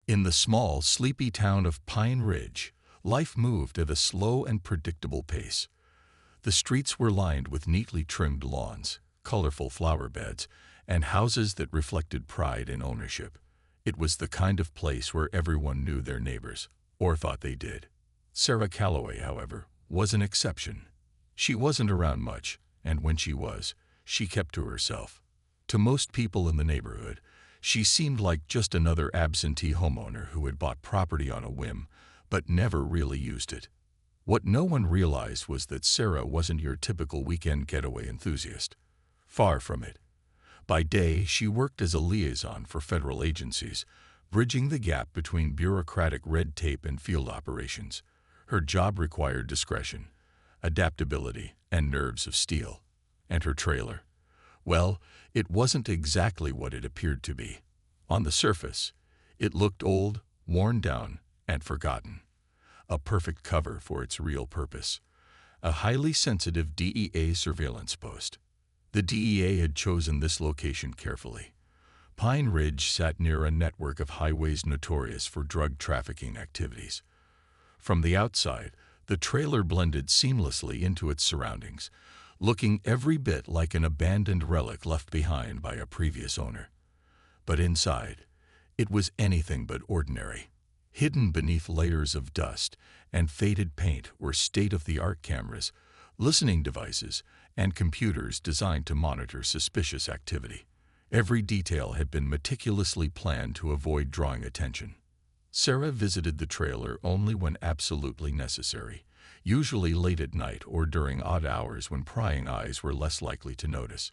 In the small, sleepy town of Pine Ridge, life moved at a slow and predictable pace. The streets were lined with neatly trimmed lawns, colorful flower beds, and houses that reflected pride in ownership. It was the kind of place where everyone knew their neighbors, or thought they did. Sarah Calloway, however, was an exception. She wasn't around much, and when she was, she kept to herself. To most people in the neighborhood, she seemed like just another absentee homeowner who had bought property on a whim, but never really used it. What no one realized was that Sarah wasn't your typical weekend getaway enthusiast. Far from it. By day, she worked as a liaison for federal agencies, bridging the gap between bureaucratic red tape and field operations. Her job required discretion, adaptability, and nerves of steel. And her trailer? Well, it wasn't exactly what it appeared to be. On the surface, it looked old, worn down, and forgotten. A perfect cover for its real purpose. A highly sensitive DEA surveillance post. The DEA had chosen this location carefully. Pine Ridge sat near a network of highways notorious for drug trafficking activities. From the outside, the trailer blended seamlessly into its surroundings, looking every bit like an abandoned relic left behind by a previous owner. But inside, it was anything but ordinary. Hidden beneath layers of dust and faded paint were state-of-the-art cameras, listening devices, and computers designed to monitor suspicious activity. Every detail had been meticulously planned to avoid drawing attention. Sarah visited the trailer only when absolutely necessary, usually late at night or during odd hours when prying eyes were less likely to notice.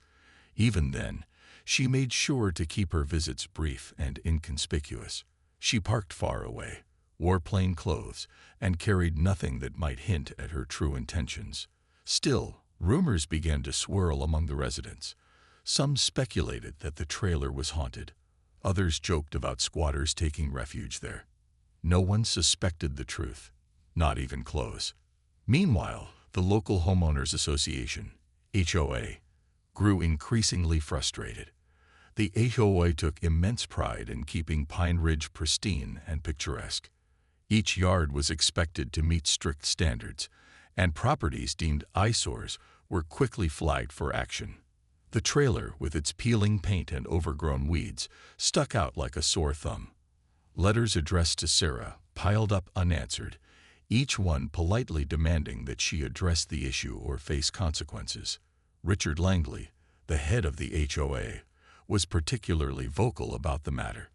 Even then, she made sure to keep her visits brief and inconspicuous. She parked far away, wore plain clothes, and carried nothing that might hint at her true intentions. Still, rumors began to swirl among the residents. Some speculated that the trailer was haunted. Others joked about squatters taking refuge there. No one suspected the truth, not even close. Meanwhile, the local homeowners association, HOA, grew increasingly frustrated. The HOA took immense pride in keeping Pine Ridge pristine and picturesque. Each yard was expected to meet strict standards, and properties deemed eyesores were quickly flagged for action. The trailer, with its peeling paint and overgrown weeds, stuck out like a sore thumb. Letters addressed to Sarah piled up unanswered, each one politely demanding that she address the issue or face consequences. Richard Langley, the head of the HOA, was particularly vocal about the matter.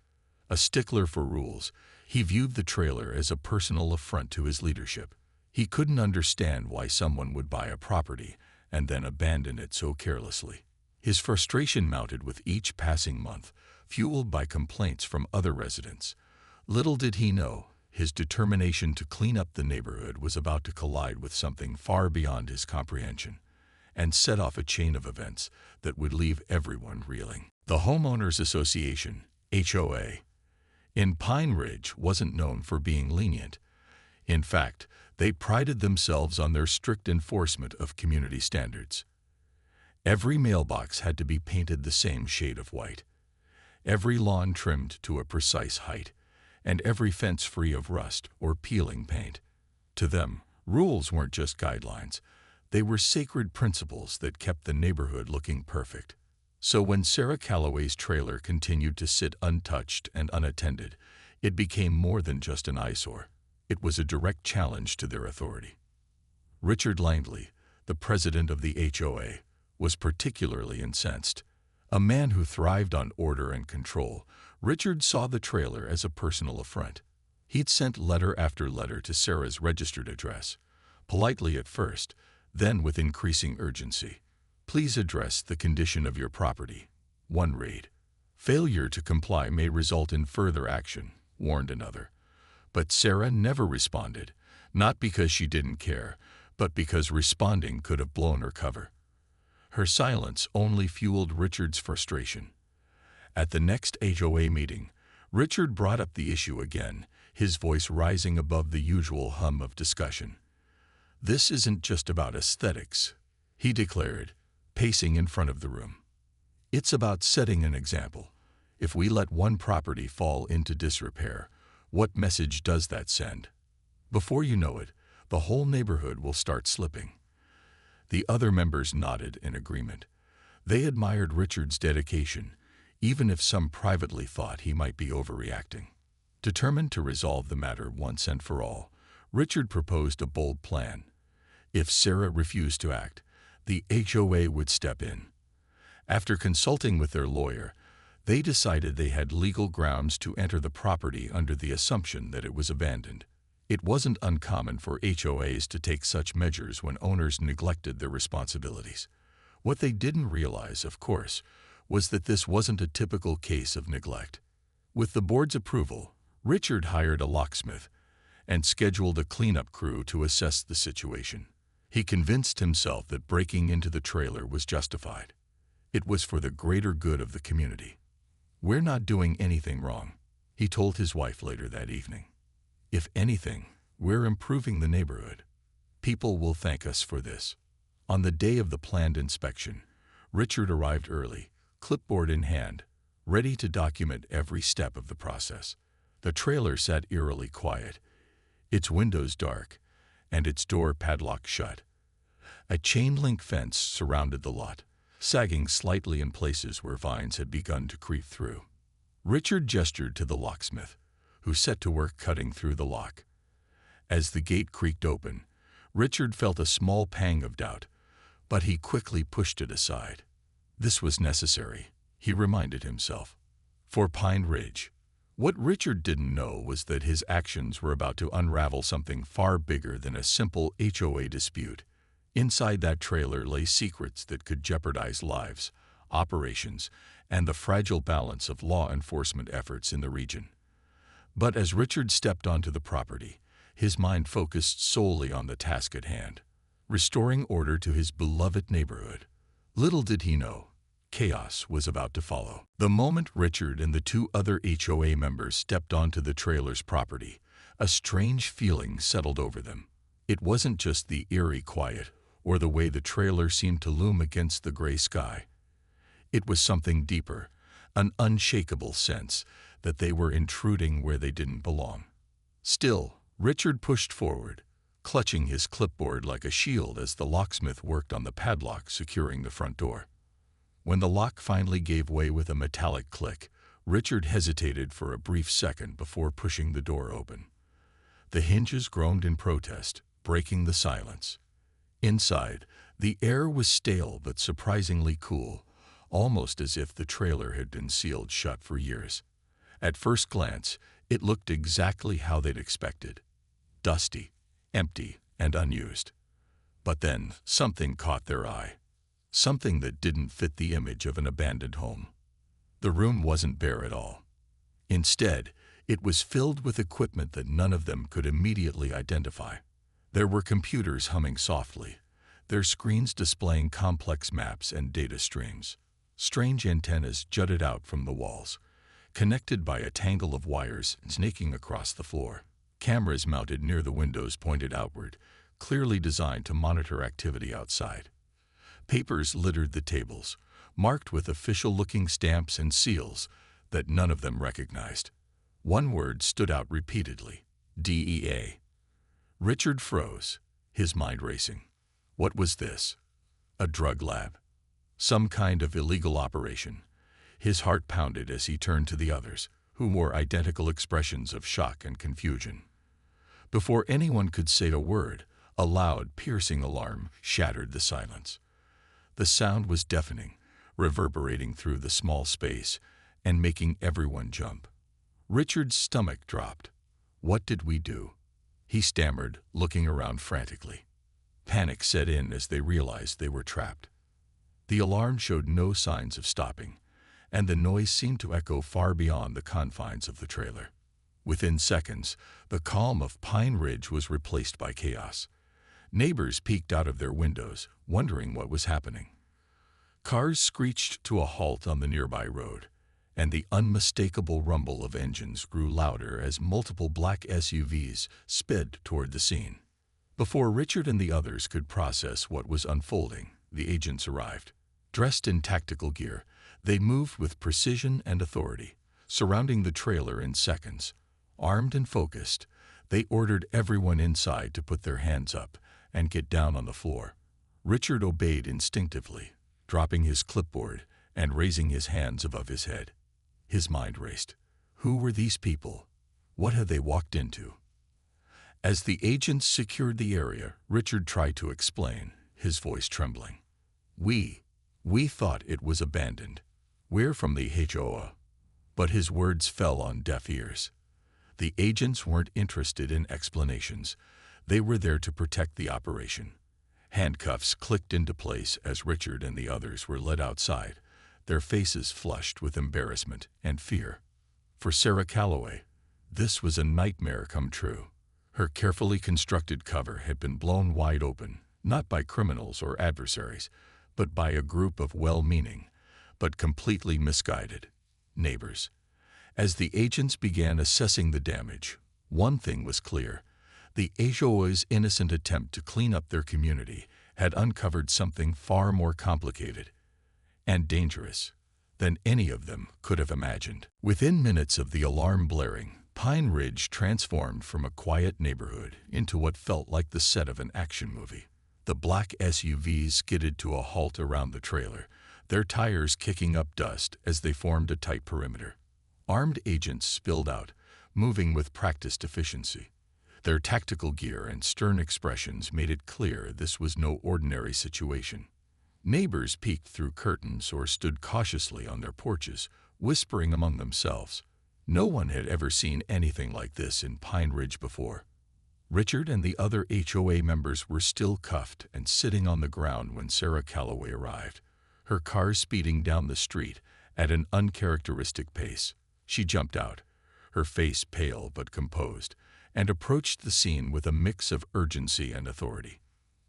A stickler for rules, he viewed the trailer as a personal affront to his leadership. He couldn't understand why someone would buy a property and then abandon it so carelessly. His frustration mounted with each passing month, fueled by complaints from other residents. Little did he know, his determination to clean up the neighborhood was about to collide with something far beyond his comprehension, and set off a chain of events that would leave everyone reeling. The Homeowners Association, HOA, in Pine Ridge wasn't known for being lenient. In fact, they prided themselves on their strict enforcement of community standards. Every mailbox had to be painted the same shade of white, every lawn trimmed to a precise height, and every fence free of rust or peeling paint. To them, rules weren't just guidelines. They were sacred principles that kept the neighborhood looking perfect. So when Sarah Calloway's trailer continued to sit untouched and unattended, it became more than just an eyesore. It was a direct challenge to their authority. Richard Langley, the president of the HOA, was particularly incensed. A man who thrived on order and control, Richard saw the trailer as a personal affront. He'd sent letter after letter to Sarah's registered address, politely at first, then with increasing urgency. Please address the condition of your property. One read. Failure to comply may result in further action, warned another. But Sarah never responded, not because she didn't care, but because responding could have blown her cover. Her silence only fueled Richard's frustration. At the next HOA meeting, Richard brought up the issue again, his voice rising above the usual hum of discussion. This isn't just about aesthetics, he declared, pacing in front of the room. It's about setting an example. If we let one property fall into disrepair, What message does that send? Before you know it, the whole neighborhood will start slipping. The other members nodded in agreement. They admired Richard's dedication, even if some privately thought he might be overreacting. Determined to resolve the matter once and for all, Richard proposed a bold plan. If Sarah refused to act, the HOA would step in. After consulting with their lawyer, they decided they had legal grounds to enter the property under the assumption that it was abandoned. It wasn't uncommon for HOAs to take such measures when owners neglected their responsibilities. What they didn't realize, of course, was that this wasn't a typical case of neglect. With the board's approval, Richard hired a locksmith and scheduled a cleanup crew to assess the situation. He convinced himself that breaking into the trailer was justified. It was for the greater good of the community. "We're not doing anything wrong," he told his wife later that evening. "If anything, we're improving the neighborhood. People will thank us for this." On the day of the planned inspection, Richard arrived early, clipboard in hand, ready to document every step of the process. The trailer sat eerily quiet, its windows dark, and its door padlocked shut. A chain-link fence surrounded the lot, sagging slightly in places where vines had begun to creep through. Richard gestured to the locksmith, who set to work cutting through the lock. As the gate creaked open, Richard felt a small pang of doubt, but he quickly pushed it aside. This was necessary, he reminded himself, for Pine Ridge. What Richard didn't know was that his actions were about to unravel something far bigger than a simple HOA dispute. Inside that trailer lay secrets that could jeopardize lives, operations, and the fragile balance of law enforcement efforts in the region. But as Richard stepped onto the property, his mind focused solely on the task at hand, restoring order to his beloved neighborhood. Little did he know, chaos was about to follow. The moment Richard and the two other HOA members stepped onto the trailer's property, a strange feeling settled over them. It wasn't just the eerie quiet or the way the trailer seemed to loom against the gray sky. It was something deeper, an unshakable sense that they were intruding where they didn't belong. Still, Richard pushed forward, clutching his clipboard like a shield as the locksmith worked on the padlock securing the front door. When the lock finally gave way with a metallic click, Richard hesitated for a brief second before pushing the door open. The hinges groaned in protest, breaking the silence. Inside, the air was stale but surprisingly cool, almost as if the trailer had been sealed shut for years. At first glance, it looked exactly how they'd expected: dusty, empty, and unused. But then something caught their eye. Something that didn't fit the image of an abandoned home. The room wasn't bare at all. Instead, it was filled with equipment that none of them could immediately identify. There were computers humming softly, their screens displaying complex maps and data streams. Strange antennas jutted out from the walls, connected by a tangle of wires snaking across the floor. Cameras mounted near the windows pointed outward, clearly designed to monitor activity outside. Papers littered the tables, marked with official-looking stamps and seals that none of them recognized. One word stood out repeatedly: DEA. Richard froze, his mind racing. What was this? A drug lab? Some kind of illegal operation? His heart pounded as he turned to the others, who wore identical expressions of shock and confusion. Before anyone could say a word, a loud, piercing alarm shattered the silence. The sound was deafening, reverberating through the small space and making everyone jump. Richard's stomach dropped. What did we do? He stammered, looking around frantically. Panic set in as they realized they were trapped. The alarm showed no signs of stopping, and the noise seemed to echo far beyond the confines of the trailer. Within seconds, the calm of Pine Ridge was replaced by chaos. Neighbors peeked out of their windows, wondering what was happening. Cars screeched to a halt on the nearby road, and the unmistakable rumble of engines grew louder as multiple black SUVs sped toward the scene. Before Richard and the others could process what was unfolding, the agents arrived. Dressed in tactical gear, they moved with precision and authority, surrounding the trailer in seconds, Armed and focused, they ordered everyone inside to put their hands up and get down on the floor. Richard obeyed instinctively, dropping his clipboard and raising his hands above his head. His mind raced. Who were these people? What had they walked into? As the agents secured the area, Richard tried to explain, his voice trembling. We thought it was abandoned. We're from the HOA. But his words fell on deaf ears. The agents weren't interested in explanations. They were there to protect the operation. Handcuffs clicked into place as Richard and the others were led outside, their faces flushed with embarrassment and fear. For Sarah Calloway, this was a nightmare come true. Her carefully constructed cover had been blown wide open, not by criminals or adversaries, but by a group of well-meaning, but completely misguided neighbors. As the agents began assessing the damage, one thing was clear. The HOA's innocent attempt to clean up their community had uncovered something far more complicated and dangerous than any of them could have imagined. Within minutes of the alarm blaring, Pine Ridge transformed from a quiet neighborhood into what felt like the set of an action movie. The black SUVs skidded to a halt around the trailer, their tires kicking up dust as they formed a tight perimeter. Armed agents spilled out, moving with practiced efficiency. Their tactical gear and stern expressions made it clear this was no ordinary situation. Neighbors peeked through curtains or stood cautiously on their porches, whispering among themselves. No one had ever seen anything like this in Pine Ridge before. Richard and the other HOA members were still cuffed and sitting on the ground when Sarah Calloway arrived, her car speeding down the street at an uncharacteristic pace. She jumped out, her face pale but composed, and approached the scene with a mix of urgency and authority.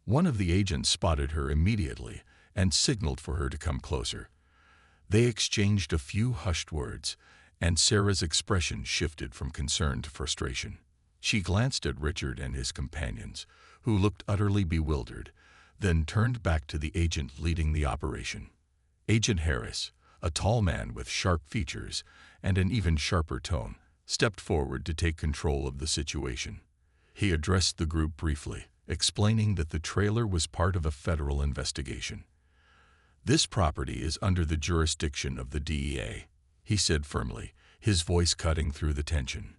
One of the agents spotted her immediately and signaled for her to come closer. They exchanged a few hushed words, and Sarah's expression shifted from concern to frustration. She glanced at Richard and his companions, who looked utterly bewildered, then turned back to the agent leading the operation. Agent Harris, a tall man with sharp features and an even sharper tone, stepped forward to take control of the situation. He addressed the group briefly, explaining that the trailer was part of a federal investigation. "This property is under the jurisdiction of the DEA," he said firmly, his voice cutting through the tension.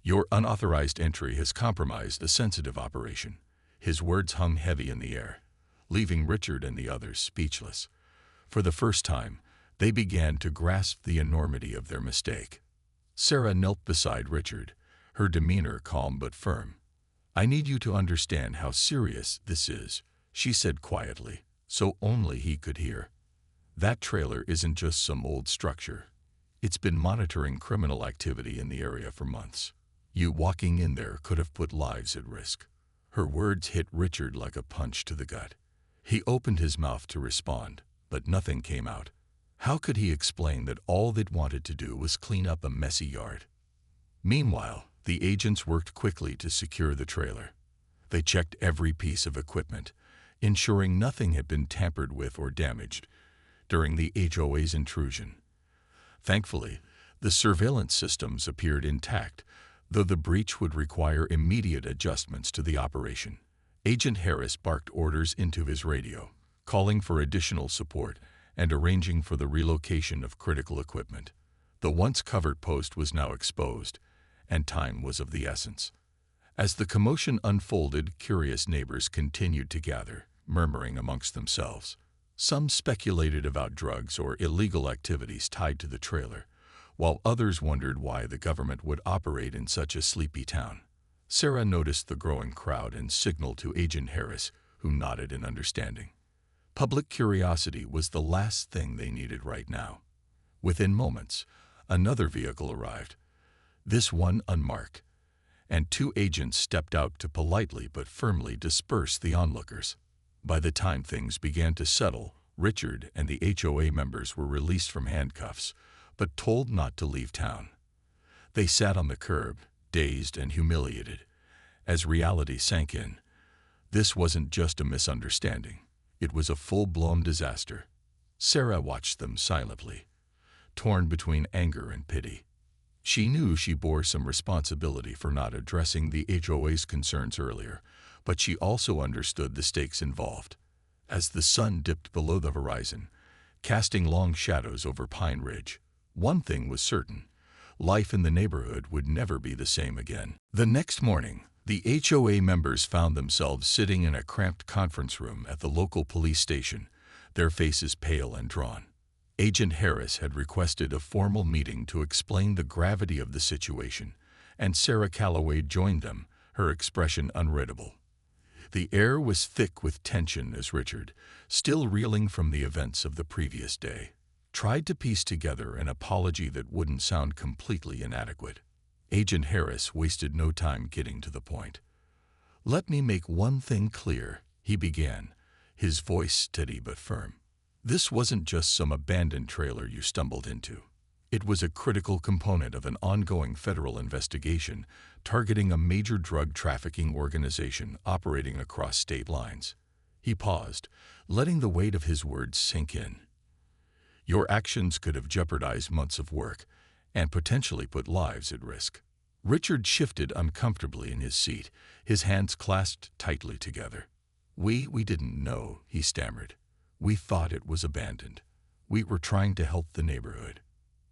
"Your unauthorized entry has compromised a sensitive operation." His words hung heavy in the air, leaving Richard and the others speechless. For the first time, they began to grasp the enormity of their mistake. Sarah knelt beside Richard, her demeanor calm but firm. "I need you to understand how serious this is," she said quietly, so only he could hear. "That trailer isn't just some old structure. It's been monitoring criminal activity in the area for months. You walking in there could have put lives at risk." Her words hit Richard like a punch to the gut. He opened his mouth to respond, but nothing came out. How could he explain that all they'd wanted to do was clean up a messy yard? Meanwhile, the agents worked quickly to secure the trailer. They checked every piece of equipment, ensuring nothing had been tampered with or damaged during the HOA's intrusion. Thankfully, the surveillance systems appeared intact, though the breach would require immediate adjustments to the operation. Agent Harris barked orders into his radio, calling for additional support and arranging for the relocation of critical equipment. The once covered post was now exposed, and time was of the essence. As the commotion unfolded, curious neighbors continued to gather, murmuring amongst themselves. Some speculated about drugs or illegal activities tied to the trailer, while others wondered why the government would operate in such a sleepy town. Sarah noticed the growing crowd and signaled to Agent Harris, who nodded in understanding. Public curiosity was the last thing they needed right now. Within moments, another vehicle arrived, this one unmarked, and two agents stepped out to politely but firmly disperse the onlookers. By the time things began to settle, Richard and the HOA members were released from handcuffs, but told not to leave town. They sat on the curb, dazed and humiliated. As reality sank in, this wasn't just a misunderstanding. It was a full-blown disaster. Sarah watched them silently, torn between anger and pity. She knew she bore some responsibility for not addressing the HOA's concerns earlier, but she also understood the stakes involved. As the sun dipped below the horizon, casting long shadows over Pine Ridge, one thing was certain: life in the neighborhood would never be the same again. The next morning, the HOA members found themselves sitting in a cramped conference room at the local police station, their faces pale and drawn. Agent Harris had requested a formal meeting to explain the gravity of the situation, and Sarah Calloway joined them, her expression unreadable. The air was thick with tension as Richard, still reeling from the events of the previous day, tried to piece together an apology that wouldn't sound completely inadequate. Agent Harris wasted no time getting to the point. "Let me make one thing clear," he began, his voice steady but firm. "This wasn't just some abandoned trailer you stumbled into. It was a critical component of an ongoing federal investigation targeting a major drug trafficking organization operating across state lines." He paused, letting the weight of his words sink in. "Your actions could have jeopardized months of work and potentially put lives at risk." Richard shifted uncomfortably in his seat, his hands clasped tightly together. We didn't know," he stammered. "We thought it was abandoned. We were trying to help the neighborhood."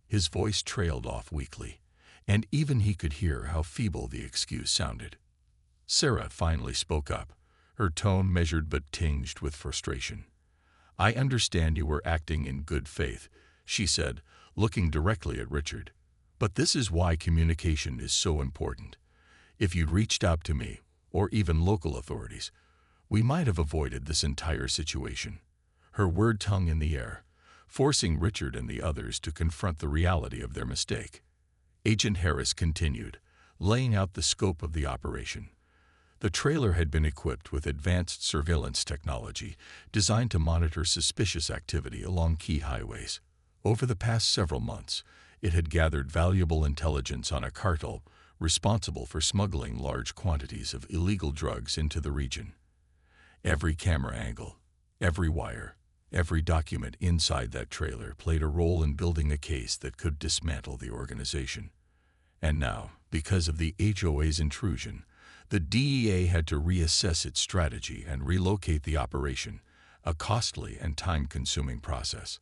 His voice trailed off weakly, and even he could hear how feeble the excuse sounded. Sarah finally spoke up, her tone measured but tinged with frustration. "I understand you were acting in good faith," she said, looking directly at Richard. "But this is why communication is so important. If you'd reached out to me, or even local authorities, we might have avoided this entire situation." Her word hung in the air, forcing Richard and the others to confront the reality of their mistake. Agent Harris continued, laying out the scope of the operation. The trailer had been equipped with advanced surveillance technology designed to monitor suspicious activity along key highways. Over the past several months, it had gathered valuable intelligence on a cartel responsible for smuggling large quantities of illegal drugs into the region. Every camera angle, every wire, every document inside that trailer played a role in building a case that could dismantle the organization. And now, because of the HOA's intrusion, the DEA had to reassess its strategy and relocate the operation, a costly and time-consuming process.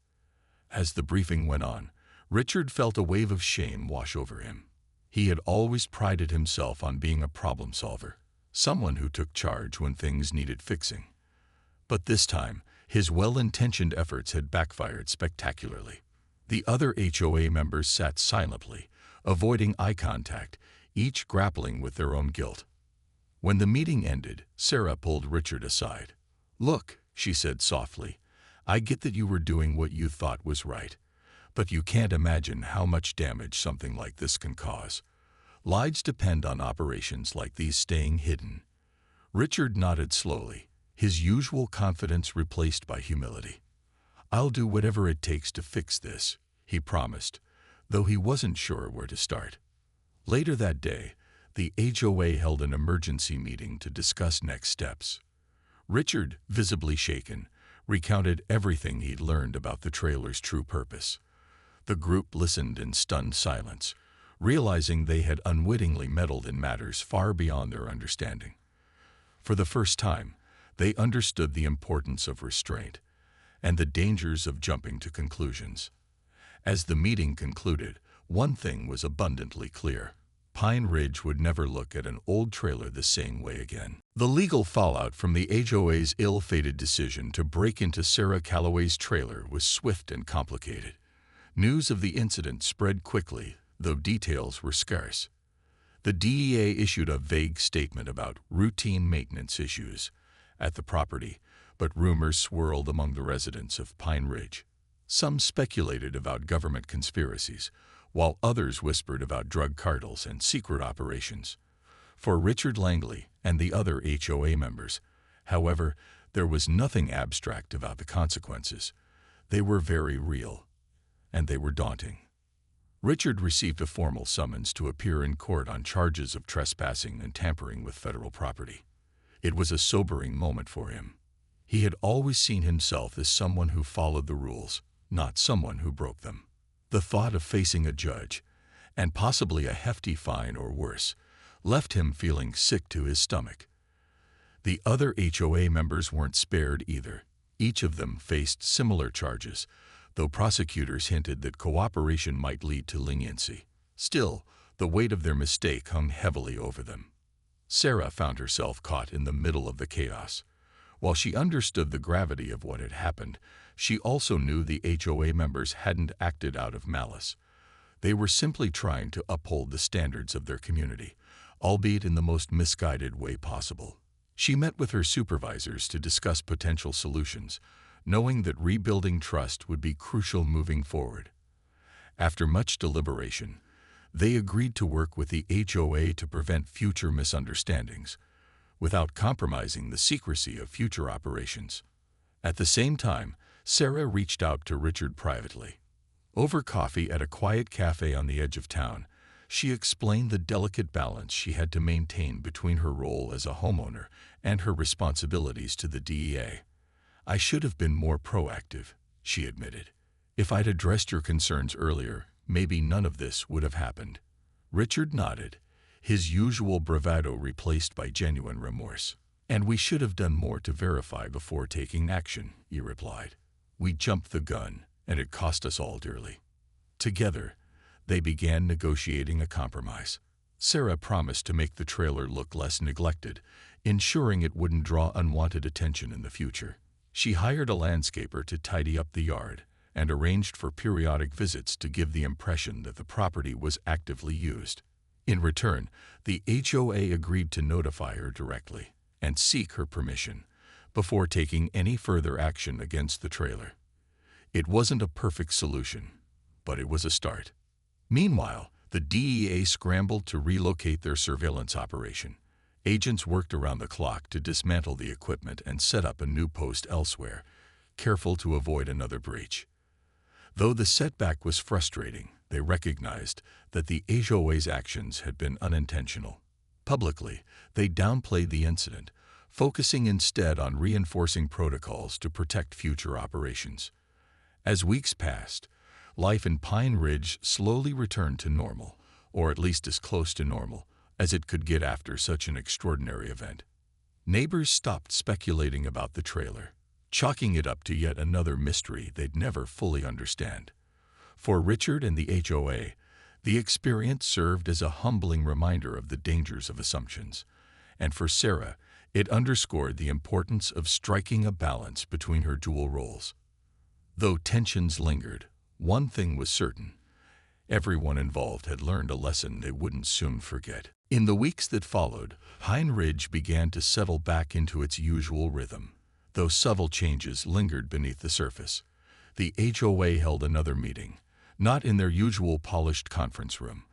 As the briefing went on, Richard felt a wave of shame wash over him. He had always prided himself on being a problem solver, someone who took charge when things needed fixing. But this time, his well-intentioned efforts had backfired spectacularly. The other HOA members sat silently, avoiding eye contact, each grappling with their own guilt. When the meeting ended, Sarah pulled Richard aside. "Look," she said softly, "I get that you were doing what you thought was right, but you can't imagine how much damage something like this can cause. Lives depend on operations like these staying hidden." Richard nodded slowly, his usual confidence replaced by humility. "I'll do whatever it takes to fix this," he promised, though he wasn't sure where to start. Later that day, the HOA held an emergency meeting to discuss next steps. Richard, visibly shaken, recounted everything he'd learned about the trailer's true purpose. The group listened in stunned silence, realizing they had unwittingly meddled in matters far beyond their understanding. For the first time, they understood the importance of restraint and the dangers of jumping to conclusions. As the meeting concluded, one thing was abundantly clear: Pine Ridge would never look at an old trailer the same way again. The legal fallout from the HOA's ill-fated decision to break into Sarah Calloway's trailer was swift and complicated. News of the incident spread quickly, though details were scarce. The DEA issued a vague statement about routine maintenance issues at the property, but rumors swirled among the residents of Pine Ridge. Some speculated about government conspiracies, while others whispered about drug cartels and secret operations. For Richard Langley and the other HOA members, however, there was nothing abstract about the consequences. They were very real, and they were daunting. Richard received a formal summons to appear in court on charges of trespassing and tampering with federal property. It was a sobering moment for him. He had always seen himself as someone who followed the rules, not someone who broke them. The thought of facing a judge and possibly a hefty fine or worse, left him feeling sick to his stomach. The other HOA members weren't spared either. Each of them faced similar charges, though prosecutors hinted that cooperation might lead to leniency. Still, the weight of their mistake hung heavily over them. Sarah found herself caught in the middle of the chaos. While she understood the gravity of what had happened, she also knew the HOA members hadn't acted out of malice. They were simply trying to uphold the standards of their community, albeit in the most misguided way possible. She met with her supervisors to discuss potential solutions, knowing that rebuilding trust would be crucial moving forward. After much deliberation, they agreed to work with the HOA to prevent future misunderstandings, without compromising the secrecy of future operations. At the same time, Sarah reached out to Richard privately. Over coffee at a quiet cafe on the edge of town, she explained the delicate balance she had to maintain between her role as a homeowner and her responsibilities to the DEA. "I should have been more proactive," she admitted. "If I'd addressed your concerns earlier, maybe none of this would have happened." Richard nodded, his usual bravado replaced by genuine remorse. "And we should have done more to verify before taking action," he replied. "We jumped the gun, and it cost us all dearly." Together, they began negotiating a compromise. Sarah promised to make the trailer look less neglected, ensuring it wouldn't draw unwanted attention in the future. She hired a landscaper to tidy up the yard and arranged for periodic visits to give the impression that the property was actively used. In return, the HOA agreed to notify her directly and seek her permission before taking any further action against the trailer. It wasn't a perfect solution, but it was a start. Meanwhile, the DEA scrambled to relocate their surveillance operation. Agents worked around the clock to dismantle the equipment and set up a new post elsewhere, careful to avoid another breach. Though the setback was frustrating, they recognized that the HOA's actions had been unintentional. Publicly, they downplayed the incident, focusing instead on reinforcing protocols to protect future operations. As weeks passed, life in Pine Ridge slowly returned to normal, or at least as close to normal as it could get after such an extraordinary event. Neighbors stopped speculating about the trailer, chalking it up to yet another mystery they'd never fully understand. For Richard and the HOA, the experience served as a humbling reminder of the dangers of assumptions, and for Sarah, it underscored the importance of striking a balance between her dual roles. Though tensions lingered, one thing was certain: everyone involved had learned a lesson they wouldn't soon forget. In the weeks that followed, Pine Ridge began to settle back into its usual rhythm, though subtle changes lingered beneath the surface. The HOA held another meeting, not in their usual polished conference room,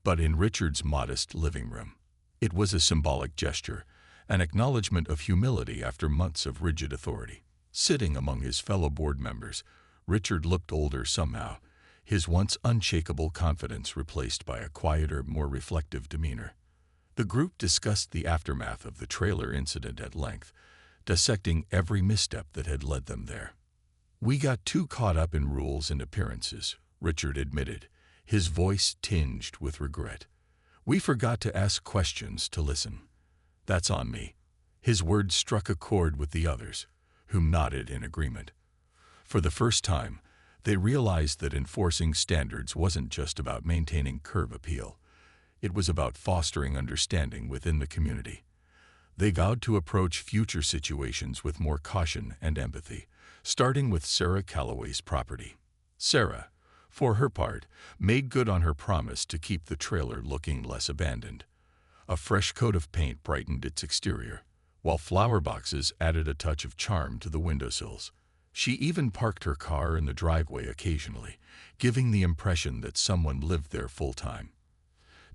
but in Richard's modest living room. It was a symbolic gesture, an acknowledgement of humility after months of rigid authority. Sitting among his fellow board members, Richard looked older somehow, his once unshakable confidence replaced by a quieter, more reflective demeanor. The group discussed the aftermath of the trailer incident at length, dissecting every misstep that had led them there. "We got too caught up in rules and appearances," Richard admitted, his voice tinged with regret. "We forgot to ask questions, to listen. That's on me." His words struck a chord with the others, who nodded in agreement. For the first time, they realized that enforcing standards wasn't just about maintaining curb appeal. It was about fostering understanding within the community. They vowed to approach future situations with more caution and empathy, starting with Sarah Calloway's property. Sarah, for her part, made good on her promise to keep the trailer looking less abandoned. A fresh coat of paint brightened its exterior, while flower boxes added a touch of charm to the windowsills. She even parked her car in the driveway occasionally, giving the impression that someone lived there full-time.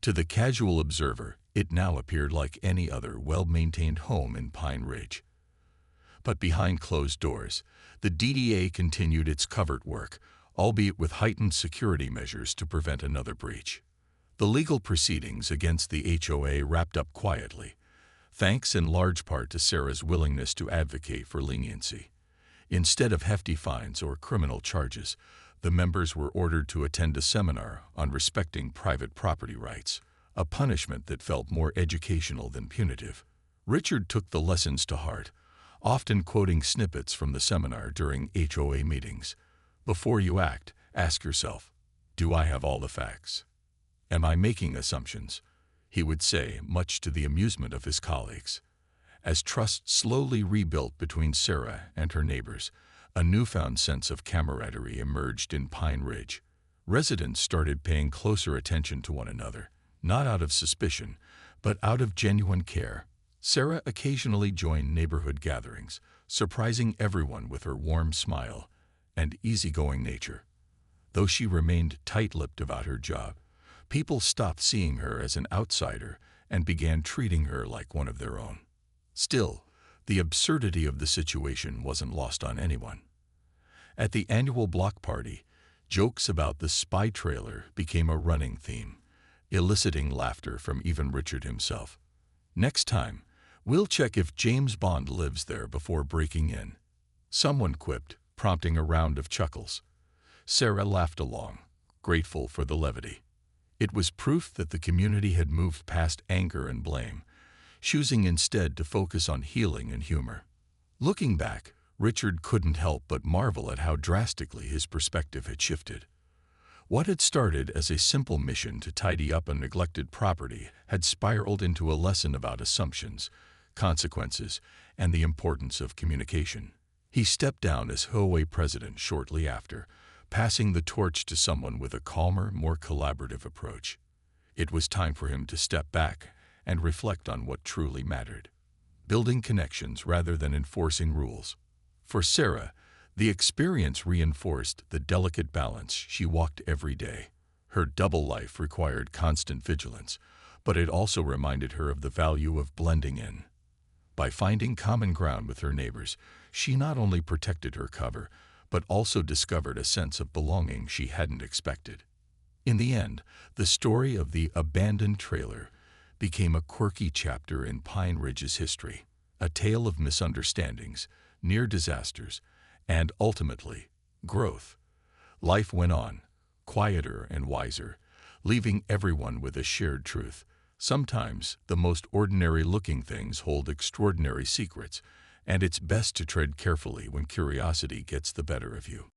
To the casual observer, it now appeared like any other well-maintained home in Pine Ridge. But behind closed doors, the DEA continued its covert work, albeit with heightened security measures to prevent another breach. The legal proceedings against the HOA wrapped up quietly, thanks in large part to Sarah's willingness to advocate for leniency. Instead of hefty fines or criminal charges, The members were ordered to attend a seminar on respecting private property rights, a punishment that felt more educational than punitive. Richard took the lessons to heart, often quoting snippets from the seminar during HOA meetings. Before you act, ask yourself, do I have all the facts? Am I making assumptions? He would say, much to the amusement of his colleagues. As trust slowly rebuilt between Sarah and her neighbors, a newfound sense of camaraderie emerged in Pine Ridge. Residents started paying closer attention to one another, not out of suspicion, but out of genuine care. Sarah occasionally joined neighborhood gatherings, surprising everyone with her warm smile and easygoing nature. Though she remained tight-lipped about her job, people stopped seeing her as an outsider and began treating her like one of their own. Still, the absurdity of the situation wasn't lost on anyone. At the annual block party, jokes about the spy trailer became a running theme, eliciting laughter from even Richard himself. Next time, we'll check if James Bond lives there before breaking in, someone quipped, prompting a round of chuckles. Sarah laughed along, grateful for the levity. It was proof that the community had moved past anger and blame, choosing instead to focus on healing and humor. Looking back, Richard couldn't help but marvel at how drastically his perspective had shifted. What had started as a simple mission to tidy up a neglected property had spiraled into a lesson about assumptions, consequences, and the importance of communication. He stepped down as HOA president shortly after, passing the torch to someone with a calmer, more collaborative approach. It was time for him to step back and reflect on what truly mattered, building connections rather than enforcing rules. For Sarah, the experience reinforced the delicate balance she walked every day. Her double life required constant vigilance, but it also reminded her of the value of blending in. By finding common ground with her neighbors, she not only protected her cover, but also discovered a sense of belonging she hadn't expected. In the end, the story of the abandoned trailer became a quirky chapter in Pine Ridge's history, a tale of misunderstandings, near disasters, and ultimately, growth. Life went on, quieter and wiser, leaving everyone with a shared truth. Sometimes the most ordinary-looking things hold extraordinary secrets, and it's best to tread carefully when curiosity gets the better of you.